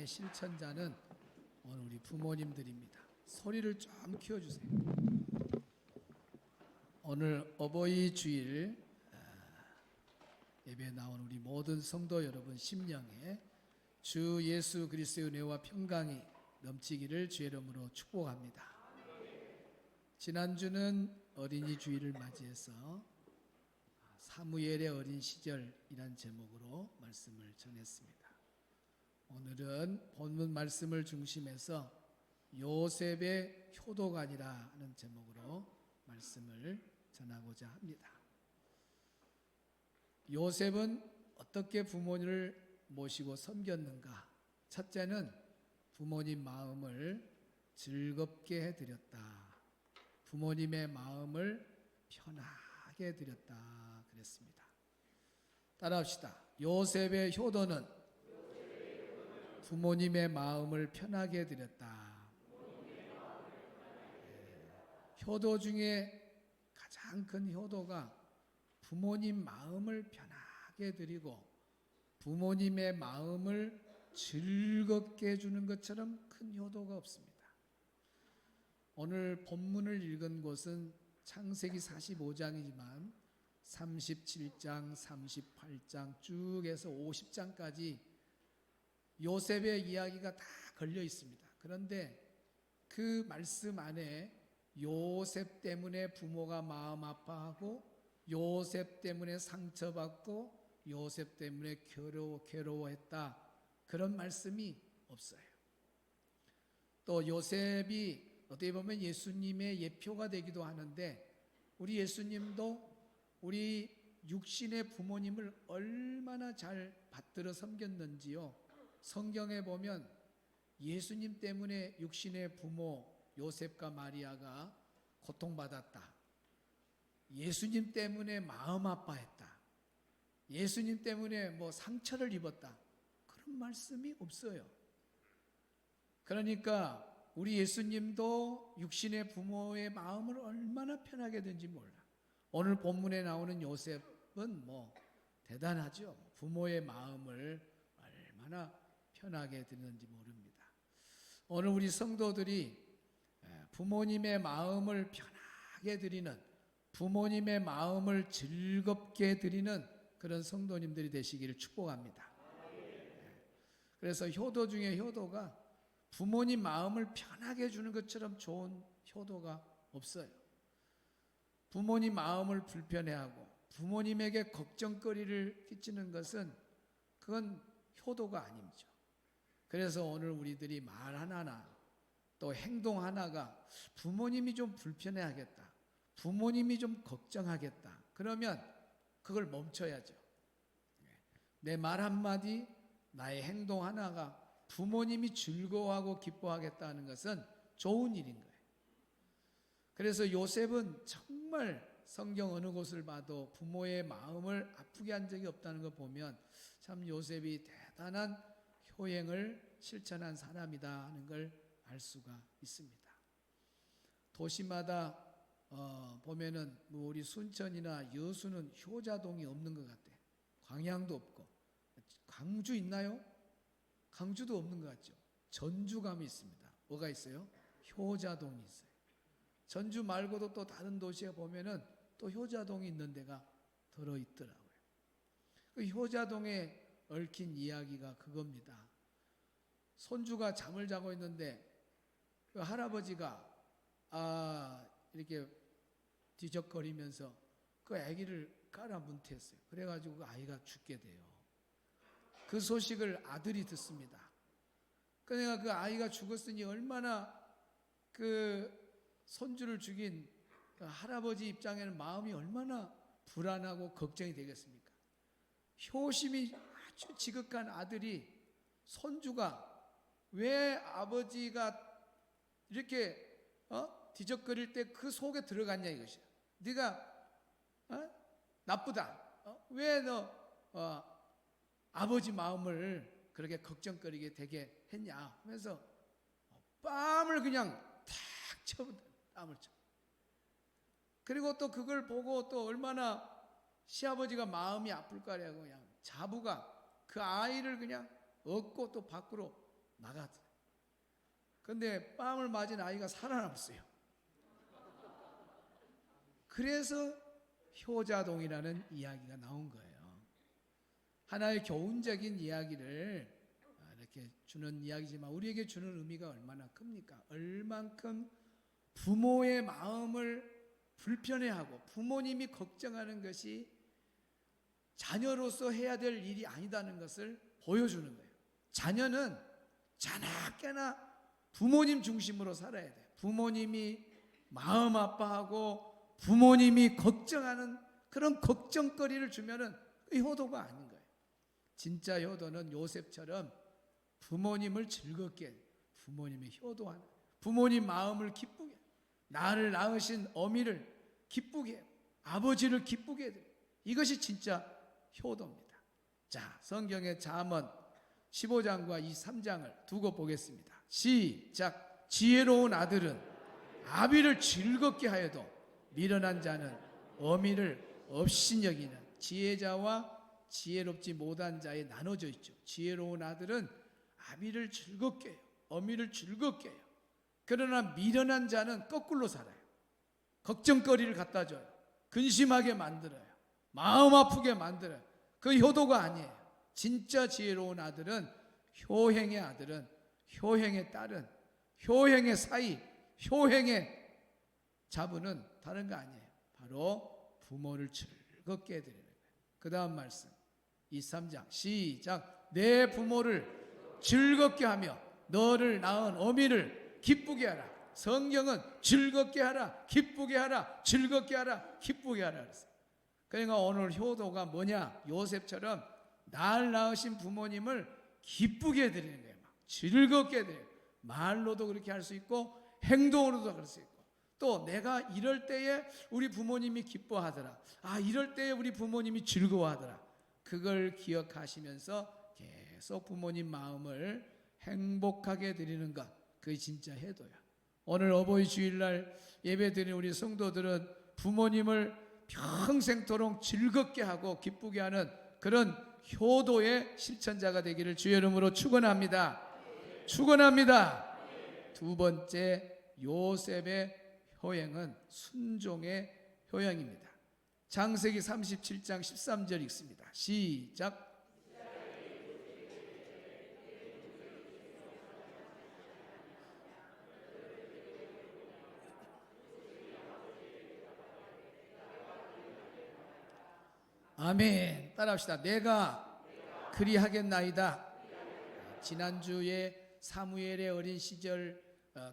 사랑의 실천자는 오늘 우리 부모님들입니다. 소리를 좀 키워주세요. 오늘 어버이 주일 예배에 나온 우리 모든 성도 여러분 심령에 주 예수 그리스도의 은혜와 평강이 넘치기를 주의 이름으로 축복합니다. 지난주는 어린이 주일을 맞이해서 사무엘의 어린 시절이란 제목으로 말씀을 전했습니다. 오늘은 본문 말씀을 중심해서 요셉의 효도관이라 하는 제목으로 말씀을 전하고자 합니다. 요셉은 어떻게 부모님을 모시고 섬겼는가? 첫째는 부모님 마음을 즐겁게 해드렸다. 부모님의 마음을 편하게 해드렸다 그랬습니다. 따라합시다. 요셉의 효도는 부모님의 마음을 편하게 해드렸다. 효도 중에 가장 큰 효도가 부모님 마음을 편하게 해드리고 부모님의 마음을 즐겁게 해주는 것처럼 큰 효도가 없습니다. 오늘 본문을 읽은 곳은 창세기 45장이지만 37장, 38장 쭉 해서 50장까지 요셉의 이야기가 다 걸려 있습니다. 그런데 그 말씀 안에 요셉 때문에 부모가 마음 아파하고 요셉 때문에 상처받고 요셉 때문에 괴로워했다. 그런 말씀이 없어요. 또 요셉이 어떻게 보면 예수님의 예표가 되기도 하는데 우리 예수님도 우리 육신의 부모님을 얼마나 잘 받들어 섬겼는지요. 성경에 보면 예수님 때문에 육신의 부모 요셉과 마리아가 고통받았다. 예수님 때문에 마음 아파했다. 예수님 때문에 뭐 상처를 입었다. 그런 말씀이 없어요. 그러니까 우리 예수님도 육신의 부모의 마음을 얼마나 편하게 했는지 몰라. 오늘 본문에 나오는 요셉은 뭐 대단하죠. 부모의 마음을 얼마나 편하게 드리는지 모릅니다. 오늘 우리 성도들이 부모님의 마음을 편하게 드리는, 부모님의 마음을 즐겁게 드리는 그런 성도님들이 되시기를 축복합니다. 그래서 효도 중에 효도가 부모님 마음을 편하게 해주는 것처럼 좋은 효도가 없어요. 부모님 마음을 불편해하고 부모님에게 걱정거리를 끼치는 것은 그건 효도가 아니죠. 그래서 오늘 우리들이 말 하나나 또 행동 하나가 부모님이 좀 불편해하겠다. 부모님이 좀 걱정하겠다. 그러면 그걸 멈춰야죠. 내 말 한마디, 나의 행동 하나가 부모님이 즐거워하고 기뻐하겠다는 것은 좋은 일인 거예요. 그래서 요셉은 정말 성경 어느 곳을 봐도 부모의 마음을 아프게 한 적이 없다는 걸 보면 참 요셉이 대단한 효행을 실천한 사람이다 하는 걸 알 수가 있습니다. 도시마다 보면은 우리 순천이나 여수는 효자동이 없는 것 같아요. 광양도 없고. 광주 있나요? 광주도 없는 것 같죠. 전주감이 있습니다. 뭐가 있어요? 효자동이 있어요. 전주 말고도 또 다른 도시에 보면은 또 효자동이 있는 데가 들어있더라고요. 그 효자동에 얽힌 이야기가 그겁니다. 손주가 잠을 자고 있는데 그 할아버지가 이렇게 뒤적거리면서 그 아기를 깔아문텄어요. 그래가지고 그 아이가 죽게 돼요. 그 소식을 아들이 듣습니다. 그러니까 그 아이가 죽었으니 얼마나 그 손주를 죽인 그 할아버지 입장에는 마음이 얼마나 불안하고 걱정이 되겠습니까? 효심이 아주 지극한 아들이 손주가 왜 아버지가 이렇게 뒤적거릴 때 그 속에 들어갔냐 이것이야. 네가 나쁘다. 왜 너 아버지 마음을 그렇게 걱정거리게 되게 했냐 하면서 뺨을 그냥 탁 쳐버려. 뺨을 쳐. 그리고 또 그걸 보고 또 얼마나 시아버지가 마음이 아플까라고 그냥 자부가 그 아이를 그냥 얻고 또 밖으로 나갔어요. 근데 뺨을 맞은 아이가 살아남았어요. 그래서 효자동이라는 이야기가 나온 거예요. 하나의 교훈적인 이야기를 이렇게 주는 이야기지만 우리에게 주는 의미가 얼마나 큽니까? 얼만큼 부모의 마음을 불편해하고 부모님이 걱정하는 것이 자녀로서 해야 될 일이 아니다는 것을 보여주는 거예요. 자녀는 자나깨나 부모님 중심으로 살아야 돼요. 부모님이 마음 아파하고 부모님이 걱정하는 그런 걱정거리를 주면은 효도가 아닌 거예요. 진짜 효도는 요셉처럼 부모님을 즐겁게, 부모님의 효도하는, 부모님 마음을 기쁘게, 나를 낳으신 어미를 기쁘게, 아버지를 기쁘게 해드려요. 이것이 진짜 효도입니다. 자, 성경의 잠언 15장과 이 3장을 두고 보겠습니다. 시작. 지혜로운 아들은 아비를 즐겁게 하여도 미련한 자는 어미를 업신여기는. 지혜자와 지혜롭지 못한 자에 나눠져 있죠. 지혜로운 아들은 아비를 즐겁게 해요. 어미를 즐겁게 해요. 그러나 미련한 자는 거꾸로 살아요. 걱정거리를 갖다 줘요. 근심하게 만들어요. 마음 아프게 만들어요. 그 효도가 아니에요. 진짜 지혜로운 아들은, 효행의 아들은, 효행의 딸은, 효행의 사이, 효행의 자부는 다른 거 아니에요. 바로 부모를 즐겁게 해드리는 거예요. 그 다음 말씀 23장 시작. 내 부모를 즐겁게 하며 너를 낳은 어미를 기쁘게 하라. 성경은 즐겁게 하라, 기쁘게 하라, 즐겁게 하라, 기쁘게 하라 그랬어요. 그러니까 오늘 효도가 뭐냐? 요셉처럼 날 낳으신 부모님을 기쁘게 해드리는 거예요. 즐겁게 해드려요. 말로도 그렇게 할 수 있고 행동으로도 그럴 수 있고, 또 내가 이럴 때에 우리 부모님이 기뻐하더라, 이럴 때에 우리 부모님이 즐거워하더라, 그걸 기억하시면서 계속 부모님 마음을 행복하게 드리는 것, 그게 진짜 효도야. 오늘 어버이 주일날 예배 드리는 우리 성도들은 부모님을 평생토록 즐겁게 하고 기쁘게 하는 그런 효도의 실천자가 되기를 주의 이름으로 축원합니다. 축원합니다. 두 번째, 요셉의 효행은 순종의 효행입니다. 창세기 37장 13절 읽습니다. 시작. 아멘. 따라합시다. 내가 그리하겠나이다. 지난주에 사무엘의 어린 시절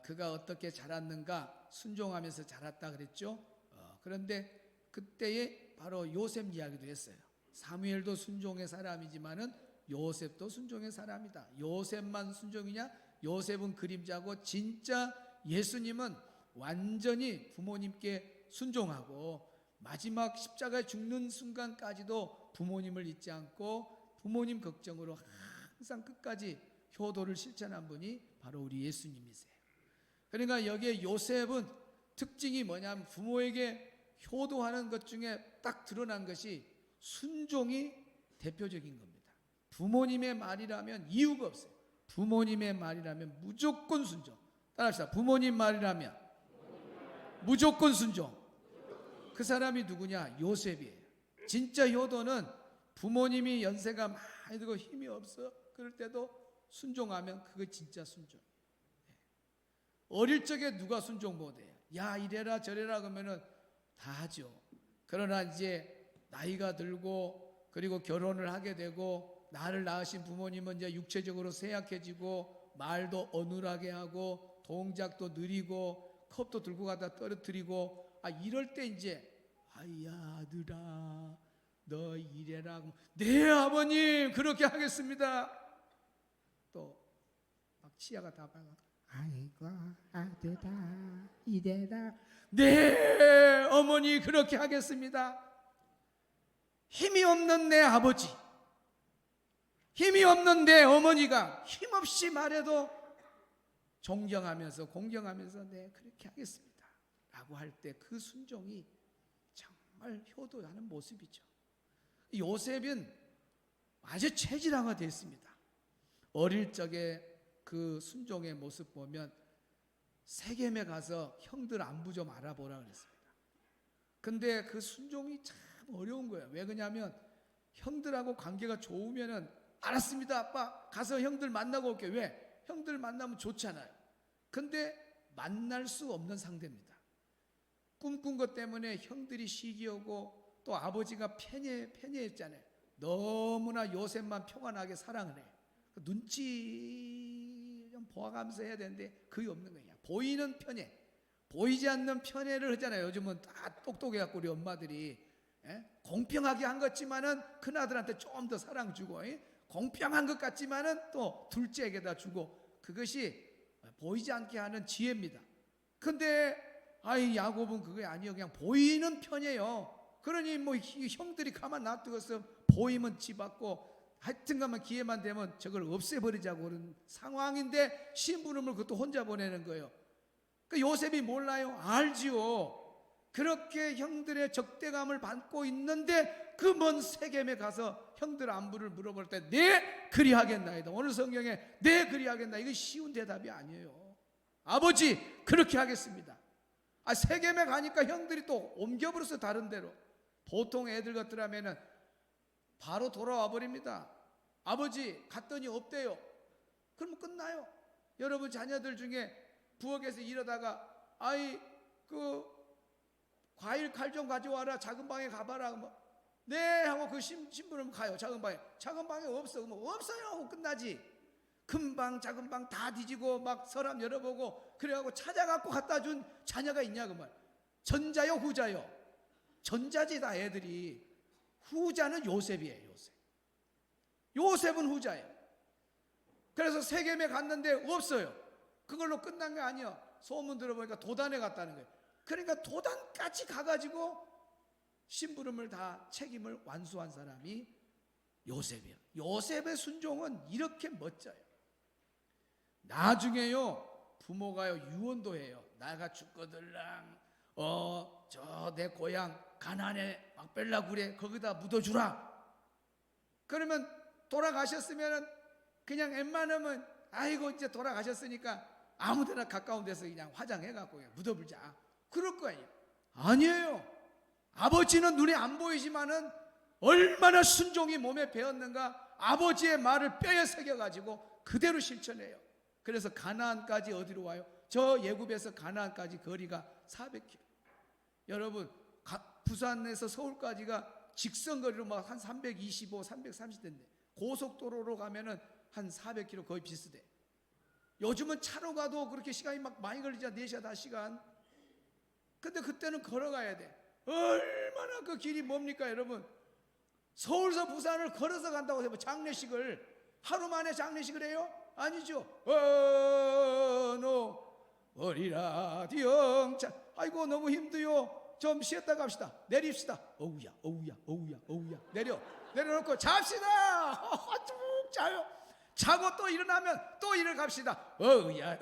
그가 어떻게 자랐는가 순종하면서 자랐다 그랬죠. 그런데 그때에 바로 요셉 이야기도 했어요. 사무엘도 순종의 사람이지만은 요셉도 순종의 사람이다. 요셉만 순종이냐? 요셉은 그림자고 진짜 예수님은 완전히 부모님께 순종하고 마지막 십자가에 죽는 순간까지도 부모님을 잊지 않고 부모님 걱정으로 항상 끝까지 효도를 실천한 분이 바로 우리 예수님이세요. 그러니까 여기에 요셉은 특징이 뭐냐면 부모에게 효도하는 것 중에 딱 드러난 것이 순종이 대표적인 겁니다. 부모님의 말이라면 이유가 없어요. 부모님의 말이라면 무조건 순종. 따라합시다. 부모님 말이라면 무조건 순종. 그 사람이 누구냐? 요셉이에요. 진짜 효도는 부모님이 연세가 많이 들고 힘이 없어 그럴 때도 순종하면 그거 진짜 순종. 어릴 적에 누가 순종 못해요? 야 이래라 저래라 그러면은 다 하죠. 그러나 이제 나이가 들고 그리고 결혼을 하게 되고 나를 낳으신 부모님은 이제 육체적으로 쇠약해지고 말도 어눌하게 하고 동작도 느리고 컵도 들고 가다 떨어뜨리고 이럴 때 이제 야 아들아 너 이래라. 네 아버님 그렇게 하겠습니다. 또 막 치아가 다 박아. 아이고 아들아 이래라. 네 어머니 그렇게 하겠습니다. 힘이 없는 내 아버지, 힘이 없는 내 어머니가 힘없이 말해도 존경하면서 공경하면서 네 그렇게 하겠습니다 라고 할 때 그 순종이 정말 효도하는 모습이죠. 요셉은 아주 체질화가 됐습니다. 어릴 적에 그 그 순종의 모습 보면 세겜에 가서 형들 안부 좀 알아보라 그랬습니다. 근데 그 순종이 참 어려운 거예요. 왜 그러냐면 형들하고 관계가 좋으면은 알았습니다 아빠 가서 형들 만나고 올게. 왜? 형들 만나면 좋잖아요. 근데 만날 수 없는 상대입니다. 꿈꾼 것 때문에 형들이 시기하고 또 아버지가 편애했잖아요. 너무나 요셉만 평안하게 사랑을 해. 눈치 좀 보아가면서 해야 되는데 그게 없는 거예요. 보이는 편애, 보이지 않는 편애를 하잖아요. 요즘은 다 똑똑해갖고 우리 엄마들이 공평하게 한 것지만은 큰아들한테 좀 더 사랑 주고 공평한 것 같지만은 또 둘째에게다 주고 그것이 보이지 않게 하는 지혜입니다. 근데 야곱은 그게 아니에요. 그냥 보이는 편이에요. 그러니 뭐 형들이 가만 놔두고서 보이면 치받고 하여튼간만 기회만 되면 저걸 없애버리자고 그런 상황인데 심부름을 그것도 혼자 보내는 거예요. 그 요셉이 몰라요? 알지요. 그렇게 형들의 적대감을 받고 있는데 그 먼 세겜에 가서 형들 안부를 물어볼 때 네 그리하겠나이다. 오늘 성경에 네 그리하겠나 이거 쉬운 대답이 아니에요. 아버지 그렇게 하겠습니다. 세겜에 가니까 형들이 또 옮겨버려서 다른 데로. 보통 애들 같더라면은 바로 돌아와 버립니다. 아버지 갔더니 없대요. 그러면 끝나요. 여러분 자녀들 중에 부엌에서 일하다가 그 과일 칼 좀 가져와라. 작은 방에 가봐라. 네 하고 그 신부름 가요. 작은 방에 없어. 그러면 없어요 하고 끝나지. 큰 방 작은 방 다 뒤지고 막 서랍 열어보고 그래갖고 찾아갖고 갖다 준 자녀가 있냐 그 말. 전자요 후자요? 전자지 다 애들이. 후자는 요셉이에요. 요셉은 후자예요. 그래서 세겜에 갔는데 없어요. 그걸로 끝난 게 아니야. 소문 들어보니까 도단에 갔다는 거예요. 그러니까 도단까지 가가지고 심부름을 다 책임을 완수한 사람이 요셉이에요. 요셉의 순종은 이렇게 멋져요. 나중에요 부모가요 유언도 해요. 나가 죽거들랑 저 내 고향 가나안의 막벨라 굴에 거기다 묻어주라. 그러면 돌아가셨으면 그냥 웬만하면 아이고 이제 돌아가셨으니까 아무데나 가까운 데서 그냥 화장해갖고 그냥 묻어불자 그럴 거예요. 아니에요. 아버지는 눈에 안 보이지만은 얼마나 순종이 몸에 배었는가. 아버지의 말을 뼈에 새겨가지고 그대로 실천해요. 그래서 가나안까지 어디로 와요? 저 예굽에서 가나안까지 거리가 400km. 여러분 부산에서 서울까지가 직선거리로 막 한 325, 330대인데 고속도로로 가면은 한 400km 거의 비슷해. 요즘은 차로 가도 그렇게 시간이 막 많이 걸리잖아. 4시간, 5시간. 근데 그때는 걸어가야 돼. 얼마나 그 길이 뭡니까 여러분. 서울서 부산을 걸어서 간다고 해서 장례식을 하루 만에 장례식을 해요? 아니죠. 어리라 디영자 아이고 너무 힘들요. 좀 쉬었다 갑시다. 내립시다. 어우야 내려놓고 잡시다. 쭉 자요. 자고 또 일어나면 또 일을 갑시다. 어우야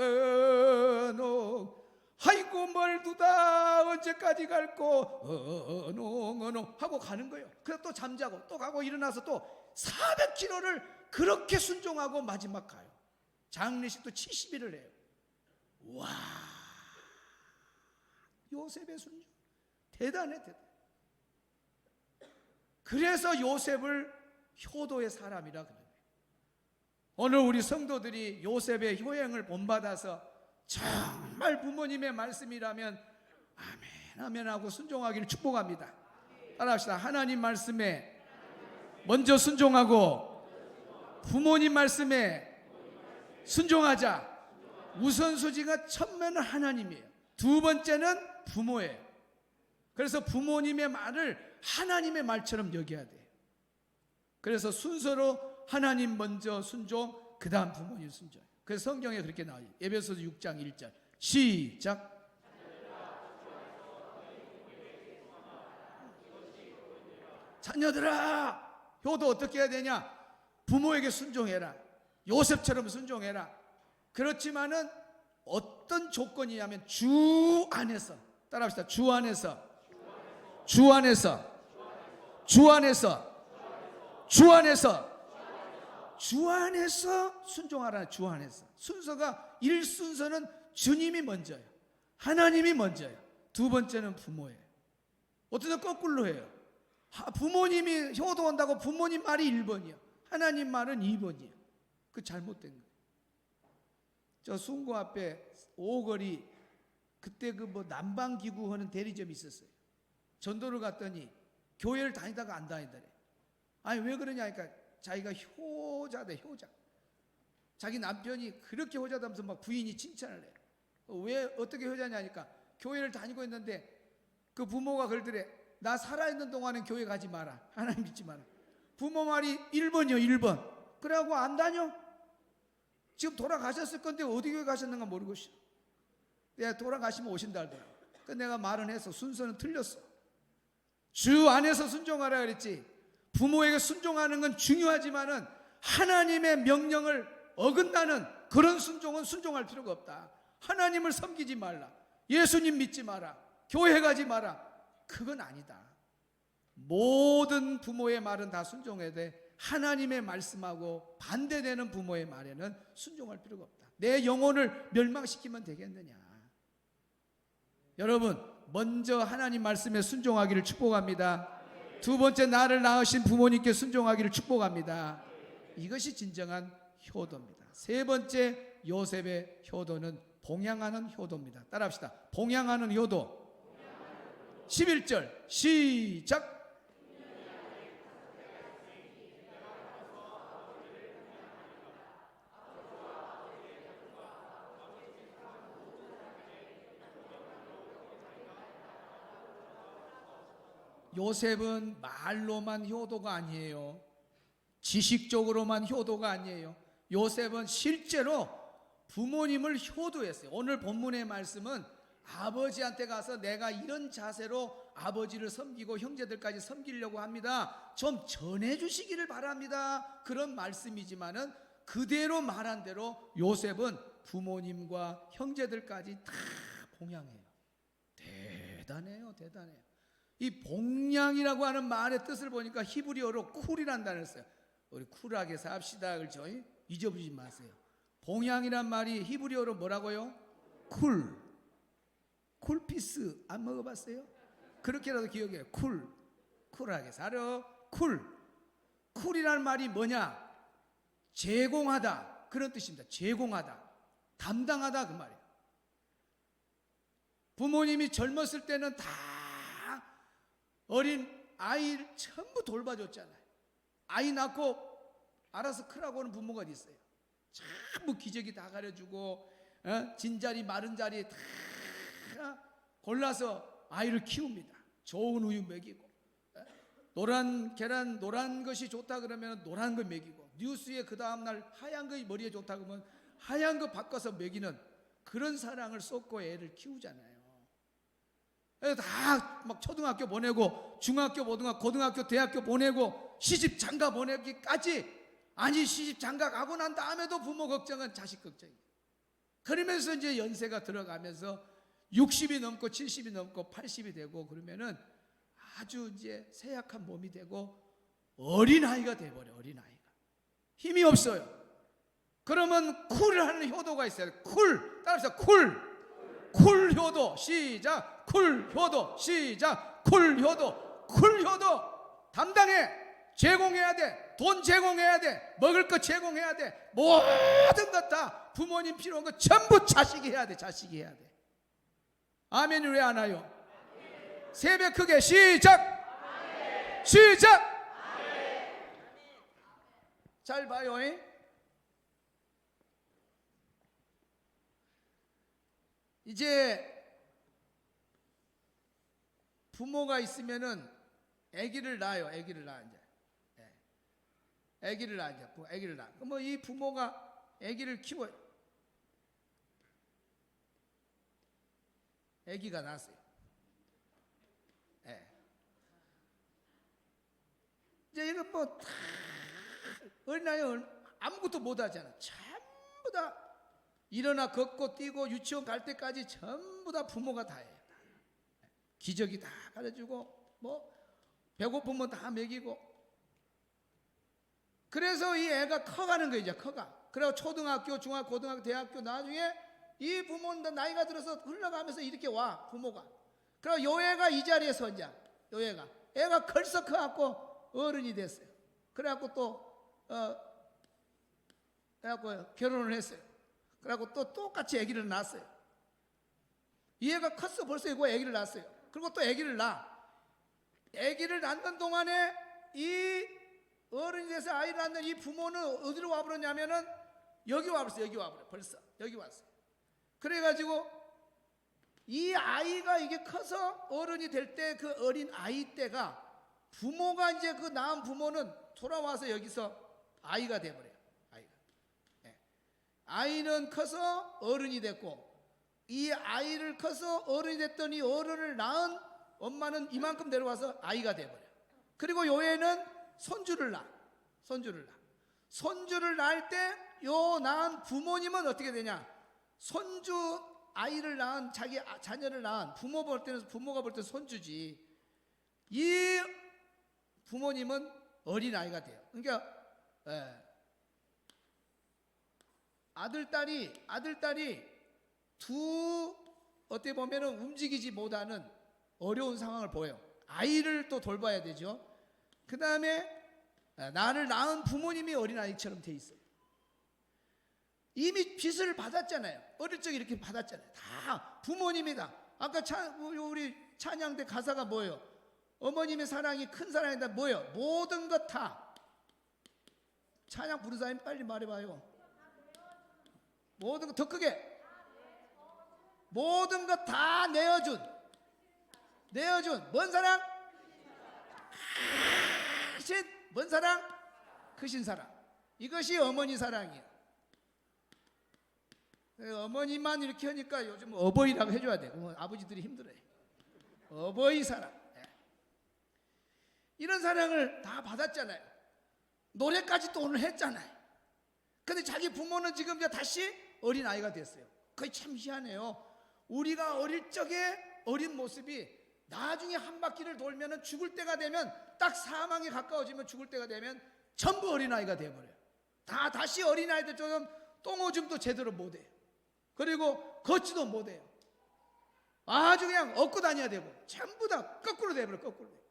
아이고 멀두다 언제까지 갈꼬 어농 하고 가는 거예요. 그래서 또 잠자고 또 가고 일어나서 또 400km를 그렇게 순종하고 마지막 가요. 장례식도 70일을 해요. 와 요셉의 순종 대단해. 그래서 요셉을 효도의 사람이라 그러네. 오늘 우리 성도들이 요셉의 효행을 본받아서 정말 부모님의 말씀이라면 아멘 아멘 하고 순종하기를 축복합니다. 따라합시다. 하나님 말씀에 먼저 순종하고 부모님 말씀에 순종하자. 우선순위가 첫째는 하나님이에요. 두 번째는 부모예요. 그래서 부모님의 말을 하나님의 말처럼 여겨야 돼요. 그래서 순서로 하나님 먼저 순종, 그 다음 부모님 순종. 그래서 성경에 그렇게 나와요. 에베소서 6장 1절 시작. 자녀들아 효도 어떻게 해야 되냐? 부모에게 순종해라. 요셉처럼 순종해라. 그렇지만은 어떤 조건이냐면 주 안에서. 따라합시다. 주 안에서 주 안에서 순종하라. 주 안에서. 순서가 1순서는 주님이 먼저예요. 하나님이 먼저예요. 두 번째는 부모예요. 어떤 데 거꾸로 해요. 부모님이 효도한다고 부모님 말이 1번이요. 하나님 말은 2번이에요. 그 잘못된 거예요. 저 순고 앞에 오거리 그때 그 뭐 난방기구 하는 대리점이 있었어요. 전도를 갔더니 교회를 다니다가 안 다니더래. 아니 왜 그러냐 하니까 자기가 효자대 효자. 자기 남편이 그렇게 효자다면서 막 부인이 칭찬을 해요. 왜 어떻게 효자냐 하니까 교회를 다니고 있는데 그 부모가 그러더래. 나 살아있는 동안은 교회 가지 마라. 하나님 믿지 마라. 부모 말이 1번이요 1번. 그래갖고 안 다녀. 지금 돌아가셨을 건데 어디 교회 가셨는가 모르고 있어. 내가 돌아가시면 오신다 하더라. 그 내가 말은 해서 순서는 틀렸어. 주 안에서 순종하라 그랬지. 부모에게 순종하는 건 중요하지만은 하나님의 명령을 어긋나는 그런 순종은 순종할 필요가 없다. 하나님을 섬기지 말라. 예수님 믿지 마라. 교회 가지 마라. 그건 아니다. 모든 부모의 말은 다 순종해야 돼. 하나님의 말씀하고 반대되는 부모의 말에는 순종할 필요가 없다. 내 영혼을 멸망시키면 되겠느냐. 여러분, 먼저 하나님 말씀에 순종하기를 축복합니다. 두 번째, 나를 낳으신 부모님께 순종하기를 축복합니다. 이것이 진정한 효도입니다. 세 번째, 요셉의 효도는 봉양하는 효도입니다. 따라합시다. 봉양하는 효도. 11절 시작. 요셉은 말로만 효도가 아니에요. 지식적으로만 효도가 아니에요. 요셉은 실제로 부모님을 효도했어요. 오늘 본문의 말씀은 아버지한테 가서 내가 이런 자세로 아버지를 섬기고 형제들까지 섬기려고 합니다. 좀 전해주시기를 바랍니다. 그런 말씀이지만은 그대로 말한 대로 요셉은 부모님과 형제들까지 다 봉양해요. 대단해요, 대단해요. 이 봉양이라고 하는 말의 뜻을 보니까 히브리어로 쿨이란 단어를 써요. 우리 쿨하게 삽시다. 그렇죠? 잊어버리지 마세요. 봉양이란 말이 히브리어로 뭐라고요? 쿨. 쿨피스 안 먹어봤어요? 그렇게라도 기억해요. 쿨. 쿨하게 살아. 쿨. 쿨이란 말이 뭐냐? 제공하다. 그런 뜻입니다. 제공하다. 담당하다 그 말이에요. 부모님이 젊었을 때는 다 어린 아이를 전부 돌봐줬잖아요. 아이 낳고 알아서 크라고 하는 부모가 어디 있어요? 전부 기저귀 다 가려주고 진자리 마른 자리 다 골라서 아이를 키웁니다. 좋은 우유 먹이고 노란 계란 노란 것이 좋다 그러면 노란 거 먹이고 뉴스에 그 다음날 하얀 거 머리에 좋다 그러면 하얀 거 바꿔서 먹이는 그런 사랑을 쏟고 애를 키우잖아요. 다 막 초등학교 보내고 중학교 고등학교 대학교 보내고 시집 장가 보내기까지 아니 시집 장가 가고 난 다음에도 부모 걱정은 자식 걱정이에요. 그러면서 이제 연세가 들어가면서 60이 넘고 70이 넘고 80이 되고 그러면은 아주 이제 쇠약한 몸이 되고 어린아이가 돼버려. 어린아이가 힘이 없어요. 그러면 쿨하는 효도가 있어요. 쿨 따라서 쿨 효도 시작. 쿨 효도 시작. 쿨 효도 담당해. 제공해야 돼. 돈 제공해야 돼. 먹을 거 제공해야 돼. 모든 것 다 부모님 필요한 거 전부 자식이 해야 돼. 자식이 해야 돼. 아멘이 왜 안 와요? 세배 크게 시작. 시작. 잘 봐요. 이제 부모가 있으면은 아기를 낳아요. 아기를 낳아 이제. 아기를 낳아 이제. 아기를 낳아. 그럼 이 부모가 아기를 키워요. 아기가 낳았어요. 이제 이거 뭐 다 어린아이 아무것도 못하잖아. 전부 다 일어나 걷고 뛰고 유치원 갈 때까지 전부 다 부모가 다 해요. 기저귀 다 가려주고 뭐 배고프면 다 먹이고 그래서 이 애가 커가는 거예요. 이제 커가. 그리고 초등학교, 중학교, 고등학교, 대학교 나중에 이 부모는 나이가 들어서 흘러가면서 이렇게 와 부모가. 그리고 요 애가 이 자리에 서 이제 요 애가 걸썩 커갖고 어른이 됐어요. 그래갖고 또 그래갖고 결혼을 했어요. 그래갖고 또 똑같이 아기를 낳았어요. 이 애가 컸어. 벌써 이거 아기를 낳았어요. 그리고 또 아기를 낳아. 아기를 낳는 동안에 이 어른이 돼서 아이를 낳는 이 부모는 어디로 와버렸냐면은 여기 와버렸어요. 여기 와버려. 벌써 여기 왔어요. 그래가지고 이 아이가 이게 커서 어른이 될 때 그 어린 아이 때가 부모가 이제 그 낳은 부모는 돌아와서 여기서 아이가 돼버려요. 아이가. 네. 아이는 커서 어른이 됐고 이 아이를 커서 어른이 됐더니 어른을 낳은 엄마는 이만큼 내려와서 아이가 돼버려요. 그리고 요 애는 손주를 낳아. 손주를 낳을 때 요 낳은 부모님은 어떻게 되냐? 손주 아이를 낳은 자기 자녀를 낳은 부모가 볼 때는 손주지. 이 부모님은 어린 아이가 돼요. 그러니까 아들 딸이 두 어떻게 보면은 움직이지 못하는 어려운 상황을 보여요. 아이를 또 돌봐야 되죠. 그 다음에 나를 낳은 부모님이 어린아이처럼 돼 있어요. 이미 빚을 받았잖아요. 어릴 적에 이렇게 받았잖아요. 다 부모님이다. 아까 우리 찬양대 가사가 뭐예요? 어머님의 사랑이 큰 사랑이다. 뭐예요? 모든 것 다. 찬양 부르사님 빨리 말해봐요. 모든 것 더 크게. 모든 것 다 내어준 뭔 사랑? 크신 뭔 사랑? 크신 사랑. 이것이 어머니 사랑이에요. 어머니만 이렇게 하니까 요즘 어버이라고 해줘야 돼. 아버지들이 힘들어요. 어버이 사랑. 이런 사랑을 다 받았잖아요. 노래까지 또 오늘 했잖아요. 근데 자기 부모는 지금 이제 다시 어린아이가 됐어요. 그게 참 희한해요. 우리가 어릴 적에 어린 모습이 나중에 한 바퀴를 돌면 죽을 때가 되면 딱 사망에 가까워지면 죽을 때가 되면 전부 어린아이가 돼버려요. 다시 어린아이들처럼 똥오줌도 제대로 못해요. 그리고 걷지도 못해요. 아주 그냥 업고 다녀야 되고 전부 다 거꾸로 돼버려요. 거꾸로.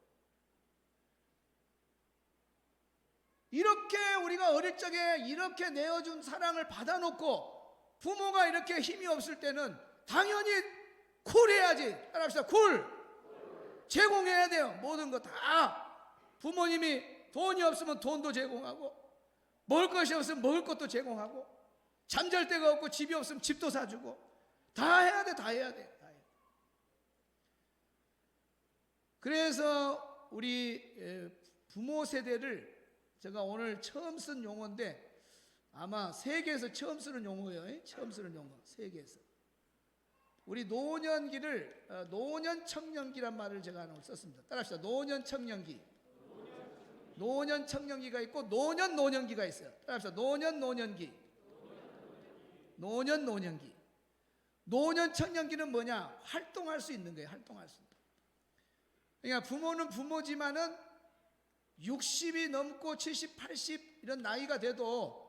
이렇게 우리가 어릴 적에 이렇게 내어준 사랑을 받아놓고 부모가 이렇게 힘이 없을 때는 당연히 쿨해야지. 따라합시다. 쿨. 제공해야 돼요. 모든 거 다. 부모님이 돈이 없으면 돈도 제공하고 먹을 것이 없으면 먹을 것도 제공하고 잠잘 데가 없고 집이 없으면 집도 사주고 다 해야 돼. 다 해야 돼. 그래서 우리 부모 세대를 제가 오늘 처음 쓴 용어인데 아마 세계에서 처음 쓰는 용어예요. 처음 쓰는 용어. 세계에서. 우리 노년기를 노년 청년기란 말을 제가 오늘 썼습니다. 따라합시다. 노년 청년기. 노년 청년기가 있고 노년 노년기가 있어요. 따라합시다. 노년 노년기. 노년 노년기. 노년 청년기는 뭐냐? 활동할 수 있는 거예요. 활동할 수 있는. 그러니까 부모는 부모지만은 60이 넘고 70, 80 이런 나이가 돼도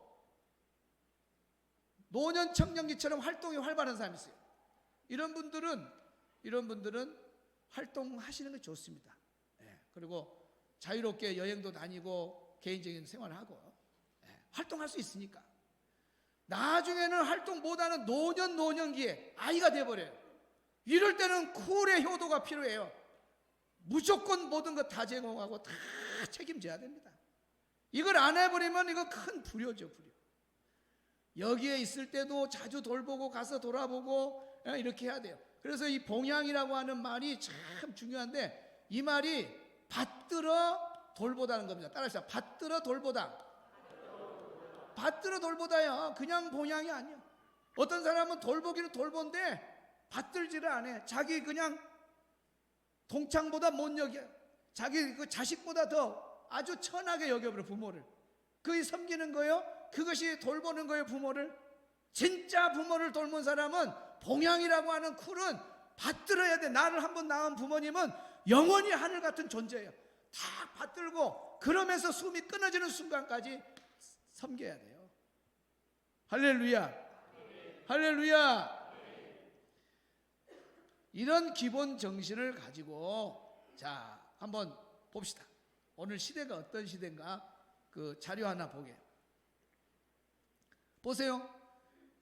노년 청년기처럼 활동이 활발한 사람이 있어요. 이런 분들은 활동하시는 게 좋습니다. 그리고 자유롭게 여행도 다니고 개인적인 생활을 하고 활동할 수 있으니까. 나중에는 활동 못하는 노년기에 아이가 돼버려요. 이럴 때는 쿨의 효도가 필요해요. 무조건 모든 것 다 제공하고 다 책임져야 됩니다. 이걸 안 해버리면 이거 큰 불효죠. 불효. 여기에 있을 때도 자주 돌보고 가서 돌아보고 이렇게 해야 돼요. 그래서 이 봉양이라고 하는 말이 참 중요한데 이 말이 받들어 돌보다는 겁니다. 따라합시다. 받들어 돌보다. 받들어 돌보다요. 그냥 봉양이 아니에요. 어떤 사람은 돌보기는 돌본데 받들지를 않아요. 자기 그냥 동창보다 못 여겨요. 자기 그 자식보다 더 아주 천하게 여겨버려 부모를. 그게 섬기는 거예요. 그것이 돌보는 거예요. 부모를. 진짜 부모를 돌본 사람은 봉양이라고 하는 쿨은 받들어야 돼. 나를 한번 낳은 부모님은 영원히 하늘 같은 존재예요. 다 받들고 그러면서 숨이 끊어지는 순간까지 섬겨야 돼요. 할렐루야. 할렐루야. 이런 기본 정신을 가지고 자 한번 봅시다. 오늘 시대가 어떤 시대인가 그 자료 하나 보게. 보세요.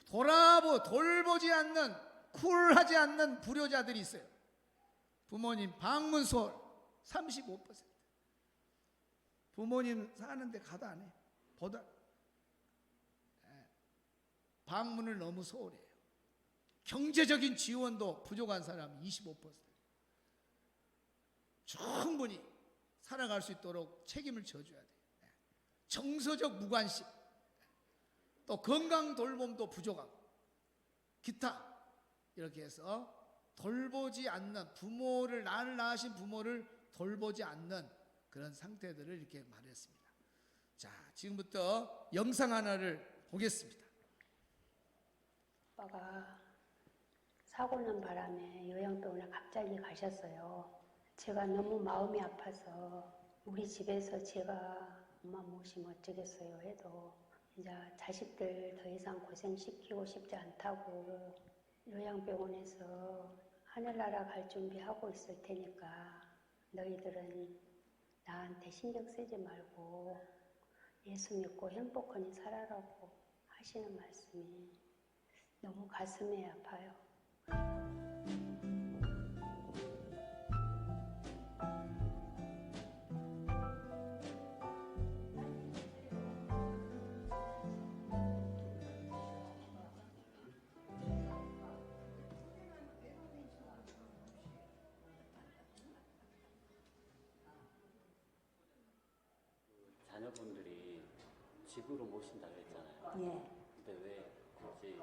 돌보지 않는 쿨하지 않는 불효자들이 있어요. 부모님 방문 소홀 35%. 부모님 사는데 가도 안 해. 보다 방문을 너무 소홀해요. 경제적인 지원도 부족한 사람 25%. 충분히 살아갈 수 있도록 책임을 져줘야 돼요. 정서적 무관심, 또 건강 돌봄도 부족하고 기타 이렇게 해서 돌보지 않는 부모를 나를 낳으신 부모를 돌보지 않는 그런 상태들을 이렇게 말했습니다. 자, 지금부터 영상 하나를 보겠습니다. 아빠가 사고 난 바람에 요양병원에 갑자기 가셨어요. 제가 너무 마음이 아파서 우리 집에서 제가 엄마 모시면 어쩌겠어요 해도 이제 자식들 더 이상 고생시키고 싶지 않다고 요양병원에서 하늘나라 갈 준비하고 있을 테니까 너희들은 나한테 신경 쓰지 말고 예수 믿고 행복하니 살아라고 하시는 말씀이 너무 가슴이 아파요. 자녀분들이 집으로 모신다고 했잖아요. 예. 근데 왜 굳이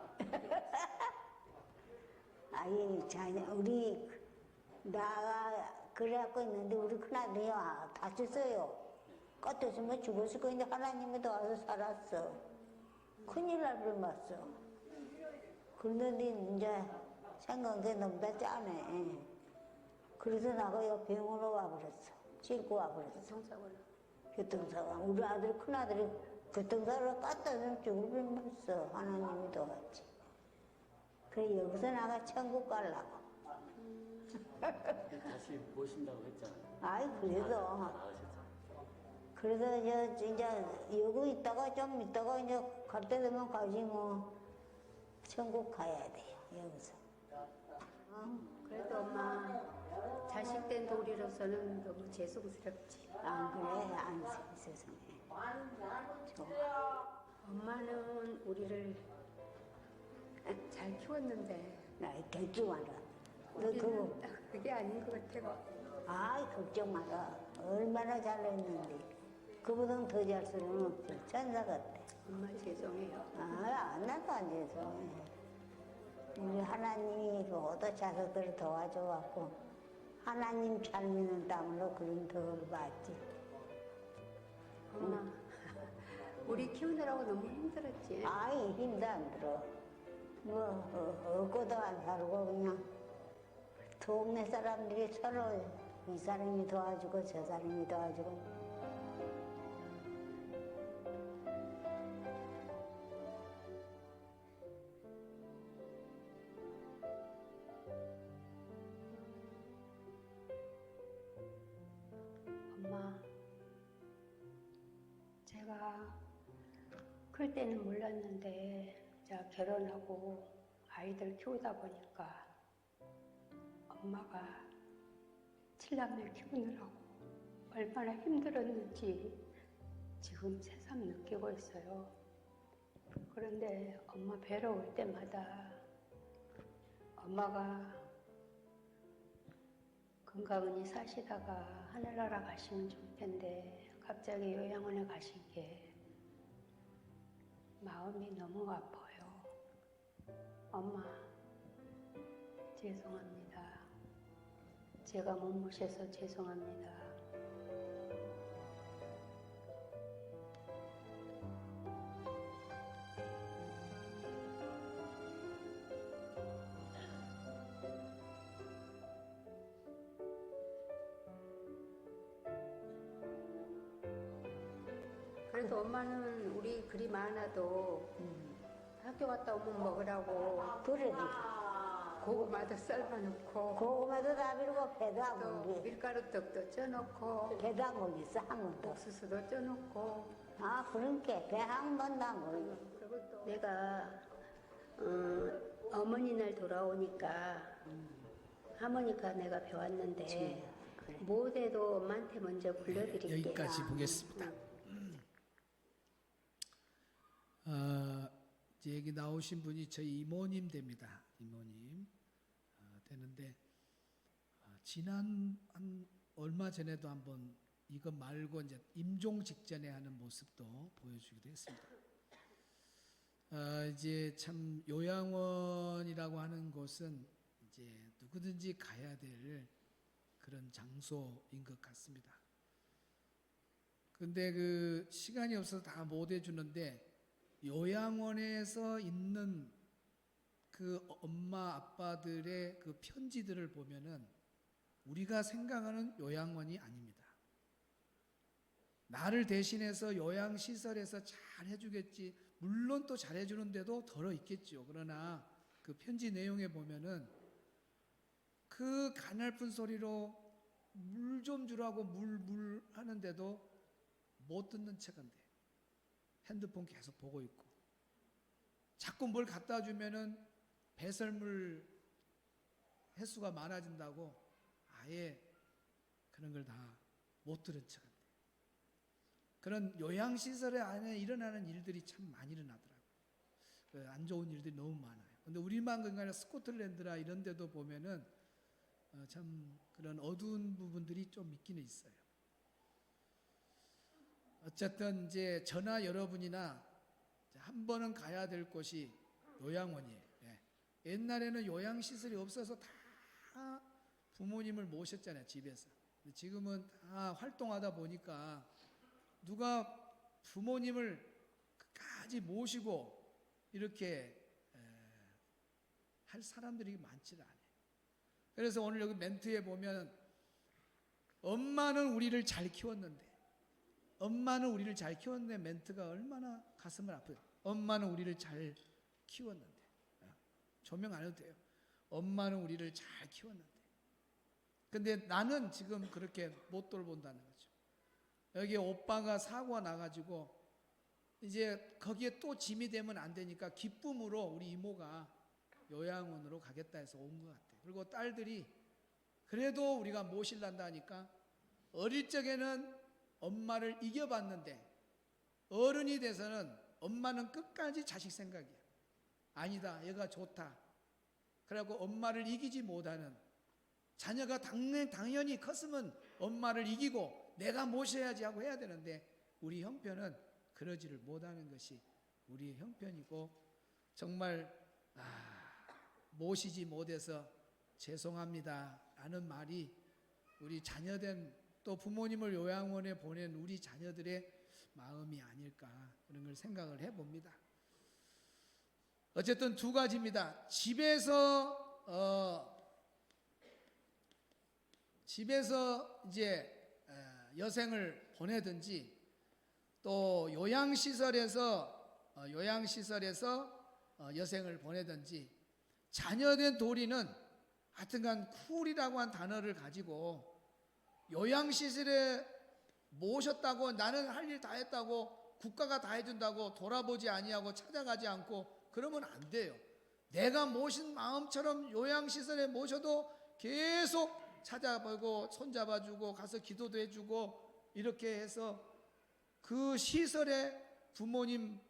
아니, 우리, 그래갖고 있는데 우리 큰아들이 다쳤어요. 꺾였으면 죽었을 거인데 하나님이 도와서 살았어. 큰일 날 뻔했어. 그런데 이제 생각해 너무 다 짜네. 그래서 나가 옆 병원으로 와버렸어. 싣고 와버렸어. 교통사고. 우리 아들, 큰아들이 교통사고로 깠다면 죽을 뻔했어. 하나님이 도왔지. 그래 여기서 나가 천국 가려고. 다시 모신다고 했잖아요. 아이 그래도 나으셨잖아요. 그래서 이제 여기 있다가 좀 있다가 이제 갈 때 되면 가지 뭐. 천국 가야 돼요 여기서. 그래도 엄마 자식 된 도리로서는 너무 죄송스럽지. 안 그래 안 세상에. 좋아. 엄마는 우리를 잘 키웠는데 나이 걱정 마라. 너 우리는 그거 딱 그게 아닌 것 같아요. 아이 걱정 마라. 얼마나 잘했는데 그보다 더 잘 수는 없어. 천사 같아. 엄마 죄송해요. 나도 안 죄송해. 우리 하나님이 그것도 자석들을 도와줘갖고 하나님 잘 믿는 땀으로 그런 덕을 받지. 엄마 우리 키우느라고 너무 힘들었지. 아이 힘도 안 들어. 뭐 얻고도 안 살고 그냥 동네 사람들이 서로 이 사람이 도와주고 저 사람이 도와주고. 엄마 제가 클 때는 몰랐는데 제가 결혼하고 아이들 키우다 보니까 엄마가 7남매 키우느라고 얼마나 힘들었는지 지금 새삼 느끼고 있어요. 그런데 엄마 뵈러 올 때마다 엄마가 건강히 사시다가 하늘나라 가시면 좋을 텐데 갑자기 요양원에 가신 게 마음이 너무 아파요. 엄마, 죄송합니다. 제가 못 모셔서 죄송합니다. 그래도 그래도 엄마는 우리 그리 많아도 학교 갔다 오면 먹으라고 그러지. 고구마도 삶아놓고 고구마도 다 비우고 배도 안 또 먹이. 밀가루떡도 쪄놓고 배도 안 먹였어, 한 번도. 옥수수도 쪄놓고 아, 그러니까 배 한 번도 안 먹이. 그리고 또 내가 어머니 날 돌아오니까 하모니카 내가 배웠는데 모대도 엄마한테 먼저 불러드릴게요. 여기까지 보겠습니다. 이제 여기 나오신 분이 저희 이모님 됩니다. 이모님 되는데 지난 한 얼마 전에도 한번 이거 말고 이제 임종 직전에 하는 모습도 보여주기도 했습니다. 이제 참 요양원이라고 하는 곳은 이제 누구든지 가야 될 그런 장소인 것 같습니다. 근데 그 시간이 없어서 다 못 해주는데 요양원에서 있는 그 엄마 아빠들의 그 편지들을 보면은 우리가 생각하는 요양원이 아닙니다. 나를 대신해서 요양시설에서 잘 해주겠지. 물론 또 잘해주는데도 덜어 있겠죠. 그러나 그 편지 내용에 보면은 그 가냘픈 소리로 물 좀 주라고 물 하는데도 못 듣는 척한데 핸드폰 계속 보고 있고 자꾸 뭘 갖다 주면은 배설물 횟수가 많아진다고 아예 그런 걸 다 못 들은 척한데 그런 요양시설에 안에 일어나는 일들이 참 많이 일어나더라고요. 안 좋은 일들이 너무 많아요. 근데 우리만 그러니까 아니라 스코틀랜드라 이런 데도 보면은 참 그런 어두운 부분들이 좀 있기는 있어요. 어쨌든 이제 저나 여러분이나 한 번은 가야 될 곳이 요양원이에요. 예. 옛날에는 요양시설이 없어서 다 부모님을 모셨잖아요, 집에서. 근데 지금은 다 활동하다 보니까 누가 부모님을 끝까지 모시고 이렇게 할 사람들이 많지가 않아요. 그래서 오늘 여기 멘트에 보면 엄마는 우리를 잘 키웠는데 엄마는 우리를 잘 키웠는데 멘트가 얼마나 가슴을 아프요. 엄마는 우리를 잘 키웠는데 조명 안 해도 돼요. 엄마는 우리를 잘 키웠는데 근데 나는 지금 그렇게 못 돌본다는 거죠. 여기 오빠가 사고가 나가지고 이제 거기에 또 짐이 되면 안 되니까 기쁨으로 우리 이모가 요양원으로 가겠다 해서 온 것 같아요. 그리고 딸들이 그래도 우리가 모실란다 하니까 어릴 적에는 엄마를 이겨봤는데 어른이 돼서는 엄마는 끝까지 자식 생각이야. 아니다, 얘가 좋다. 그래갖고 엄마를 이기지 못하는 자녀가 당연히 컸으면 엄마를 이기고 내가 모셔야지 하고 해야 되는데 우리 형편은 그러지를 못하는 것이 우리의 형편이고 정말 모시지 못해서 죄송합니다 라는 말이 우리 자녀된 또 부모님을 요양원에 보낸 우리 자녀들의 마음이 아닐까 그런 걸 생각을 해봅니다. 어쨌든 두 가지입니다. 집에서 이제 여생을 보내든지 또 요양시설에서 여생을 보내든지 자녀된 도리는 하여튼간 쿨이라고 한 단어를 가지고 요양시설에 모셨다고 나는 할 일 다 했다고 국가가 다 해준다고 돌아보지 아니하고 찾아가지 않고 그러면 안 돼요. 내가 모신 마음처럼 요양시설에 모셔도 계속 찾아보고 손잡아주고 가서 기도도 해주고 이렇게 해서 그 시설에 부모님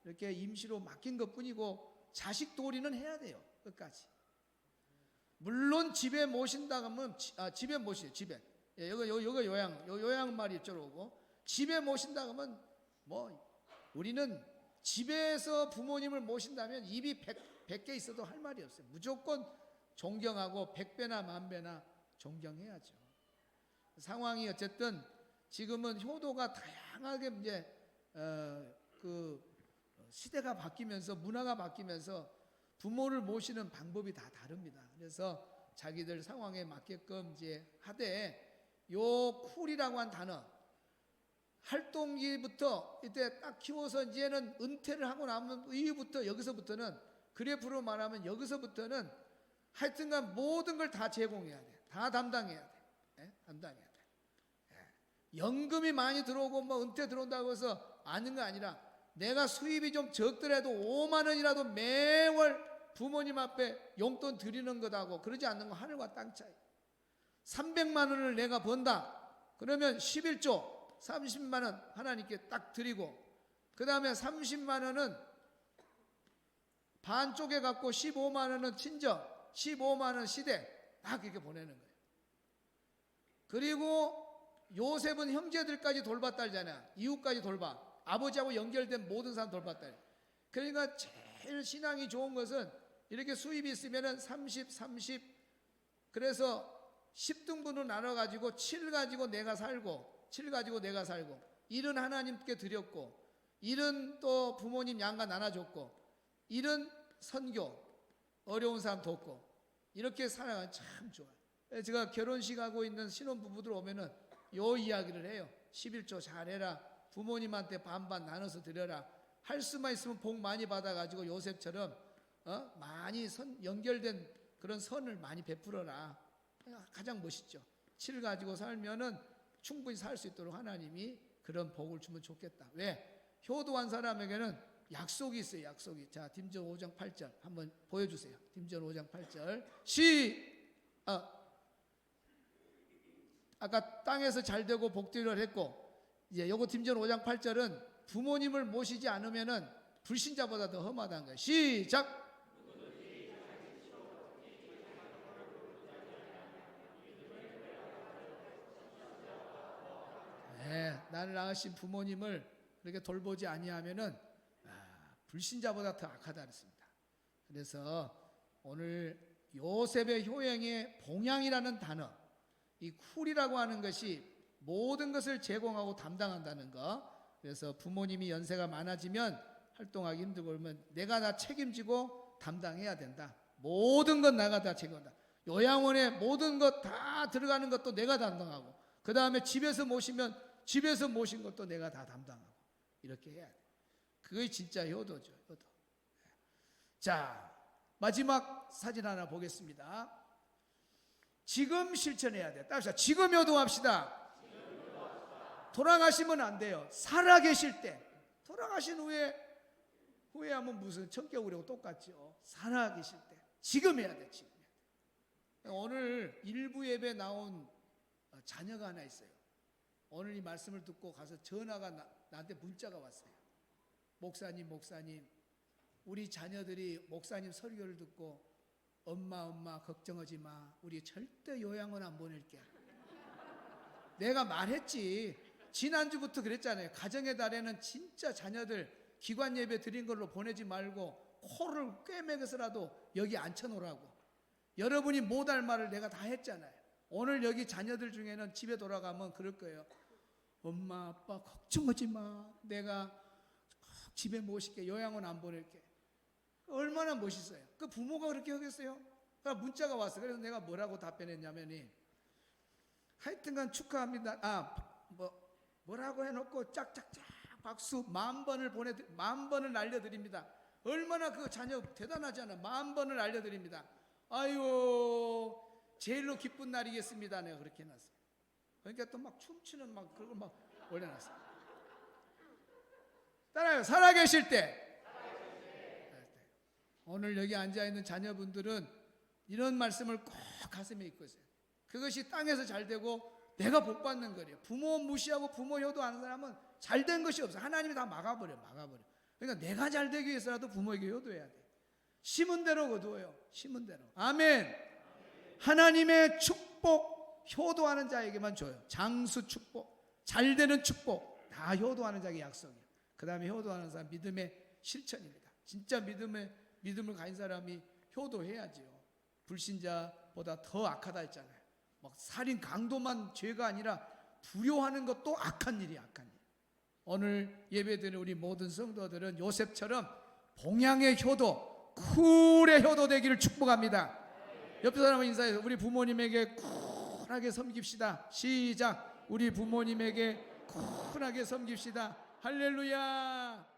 이렇게 임시로 맡긴 것뿐이고 자식 도리는 해야 돼요. 끝까지. 물론 집에 모신다 하면 집에 모시요. 집에. 여기 요양 말이 이쪽으로 오고 집에 모신다 하면 우리는 집에서 부모님을 모신다면 입이 100개 있어도 할 말이 없어요. 무조건 존경하고 100배나 1000배나 존경해야죠. 상황이 어쨌든 지금은 효도가 다양하게 이제 그 시대가 바뀌면서 문화가 바뀌면서 부모를 모시는 방법이 다 다릅니다. 그래서 자기들 상황에 맞게끔 이제 하되 요 쿨이라고 한 단어 활동기부터 이때 딱 키워서 이제는 은퇴를 하고 나면 이후부터 여기서부터는 그래프로 말하면 여기서부터는 하여튼간 모든 걸 다 제공해야 돼. 다 담당해야 돼. 예? 담당해야 돼. 예. 연금이 많이 들어오고 뭐 은퇴 들어온다고 해서 아는 거 아니라 내가 수입이 좀 적더라도 5만 원이라도 매월 부모님 앞에 용돈 드리는 것하고 그러지 않는 거 하늘과 땅 차이. 300만 원을 내가 번다. 그러면 11조 30만 원 하나님께 딱 드리고 그 다음에 30만 원은 반 쪼개 갖고 15만 원은 친정, 15만 원 시댁 딱 이렇게 보내는 거예요. 그리고 요셉은 형제들까지 돌봤다잖아요. 이웃까지 돌봐. 아버지하고 연결된 모든 사람 돌봤다. 그러니까 제일 신앙이 좋은 것은 이렇게 수입이 있으면은 30, 30 그래서 10등분으로 나눠 가지고 7 가지고 내가 살고 7 가지고 내가 살고 1은 하나님께 드렸고 1은 또 부모님 양가 나눠줬고 1은 선교 어려운 사람 돕고 이렇게 살아가면 참 좋아요. 제가 결혼식 하고 있는 신혼부부들 오면은 요 이야기를 해요. 11조 잘해라. 부모님한테 반반 나눠서 드려라. 할 수만 있으면 복 많이 받아가지고 요셉처럼 많이 연결된 그런 선을 많이 베풀어라. 가장 멋있죠. 7 가지고 살면은 충분히 살 수 있도록 하나님이 그런 복을 주면 좋겠다. 왜? 효도한 사람에게는 약속이 있어요. 약속이. 자, 딤전 5장 8절 한번 보여주세요. 딤전 5장 8절 아까 땅에서 잘되고 복되리라 했고 이제 요거 딤전 5장 8절은 부모님을 모시지 않으면은 불신자보다 더 험하다는 거예요. 시작. 네, 나를 낳으신 부모님을 그렇게 돌보지 아니하면은 불신자보다 더 악하다 그랬습니다. 그래서 오늘 요셉의 효행의 봉양이라는 단어, 이 쿨이라고 하는 것이 모든 것을 제공하고 담당한다는 거. 그래서 부모님이 연세가 많아지면 활동하기 힘들고 그러면 내가 다 책임지고 담당해야 된다. 모든 건 내가 다 책임한다. 요양원에 모든 것 다 들어가는 것도 내가 담당하고 그 다음에 집에서 모시면 집에서 모신 것도 내가 다 담당하고 이렇게 해야 돼. 그게 진짜 효도죠. 효도. 자, 마지막 사진 하나 보겠습니다. 지금 실천해야 돼. 따라서 지금 효도합시다. 돌아가시면 안 돼요. 살아계실 때. 돌아가신 후에 하면 무슨 천개구리하고 똑같죠. 살아계실 때. 지금 해야 돼. 지금 해야 돼. 오늘 일부 예배 나온 자녀가 하나 있어요. 오늘 이 말씀을 듣고 가서 전화가 나한테 문자가 왔어요. 목사님 우리 자녀들이 목사님 설교를 듣고 엄마 걱정하지 마. 우리 절대 요양원 안 보낼게. 내가 말했지. 지난주부터 그랬잖아요. 가정의 달에는 진짜 자녀들 기관 예배 드린 걸로 보내지 말고 코를 꿰매서라도 여기 앉혀놓으라고. 여러분이 못할 말을 내가 다 했잖아요. 오늘 여기 자녀들 중에는 집에 돌아가면 그럴 거예요. 엄마 아빠 걱정하지 마. 내가 집에 모실게. 요양원 안 보낼게. 얼마나 멋있어요. 그 부모가 그렇게 하겠어요? 그러니까 문자가 왔어요. 그래서 내가 뭐라고 답변했냐면이 하여튼간 축하합니다. 뭐라고 해놓고 짝짝짝 박수 10,000번을 날려드립니다. 얼마나 그 자녀 대단하잖아. 10,000번을 날려드립니다. 아유 제일로 기쁜 날이겠습니다. 내가 그렇게 해놨어요. 그러니까 또 막 춤추는 막 그걸 막 올려놨어요. 따라요. 살아계실 때. 오늘 여기 앉아있는 자녀분들은 이런 말씀을 꼭 가슴에 입고 있어요. 그것이 땅에서 잘 되고 내가 복 받는 거예요. 부모 무시하고 부모 효도하는 사람은 잘 된 것이 없어. 하나님이 다 막아버려. 그러니까 내가 잘 되기 위해서라도 부모에게 효도해야 돼. 심은 대로 거두어요. 심은 대로. 아멘. 하나님의 축복 효도하는 자에게만 줘요. 장수 축복, 잘 되는 축복 다 효도하는 자에게 약속이에요. 그 다음에 효도하는 사람 믿음의 실천입니다. 진짜 믿음을 가진 사람이 효도해야지요. 불신자보다 더 악하다 했잖아요. 막 살인 강도만 죄가 아니라 불효하는 것도 악한 일이야. 악한 일. 오늘 예배드리는 우리 모든 성도들은 요셉처럼 봉양의 효도, 쿨의 효도 되기를 축복합니다. 옆에 사람을 인사해서 우리 부모님에게 쿨하게 섬깁시다. 시작. 우리 부모님에게 굳건하게 섬깁시다. 할렐루야.